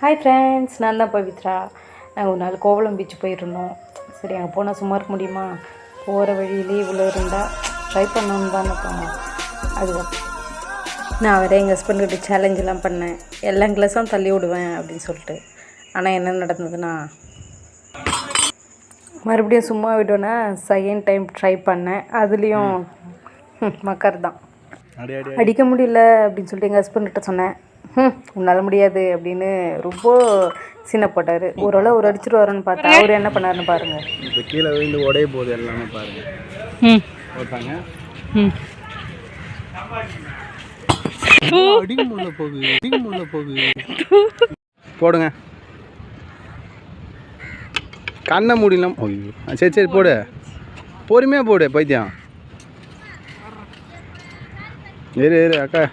Hi friends, நான் தான் பவித்ரா. நாங்கள் ஒரு நாள் கோவளம் பீச் போயிருந்தோம். சரி, அங்கே போனால் சும்மா இருக்க முடியுமா? போகிற வழியிலே இவ்வளோ இருந்தால் ட்ரை பண்ணணும்னு தானே போனோம். அதுக்கப்புறம் நான் வேறு எங்கள் ஹஸ்பண்ட்கிட்ட சேலஞ்செலாம் பண்ணேன், எல்லா கிளாஸும் தள்ளி விடுவேன் அப்படின்னு சொல்லிட்டு. ஆனால் என்ன நடந்ததுன்னா, மறுபடியும் சும்மா விடுவேன்னா செகண்ட் டைம் ட்ரை பண்ணேன். அதுலேயும் மக்கர் தான். அடிக்க முடியல அப்படின்னு சொல்லிட்டு எங்கள் ஹஸ்பண்ட்கிட்ட சொன்னேன். உன்னால் முடியாது அப்படின்னு ரொம்ப சீனை போட்டார். ஓரளவு ஒரு அடிச்சுட்டு வரணும்னு பார்த்தா அவர் என்ன பண்ணாருன்னு பாருங்கள். இப்போ கீழே விழுந்து உடைய போகுது எல்லாமே பாருங்கள். போட்டாங்க அடிமுள்ள போகுது போடுங்க. கண்ணை மூடிலாம். சரி சரி போடு, பொறுமையாக போடு பைத்தியம். இரு அக்கா.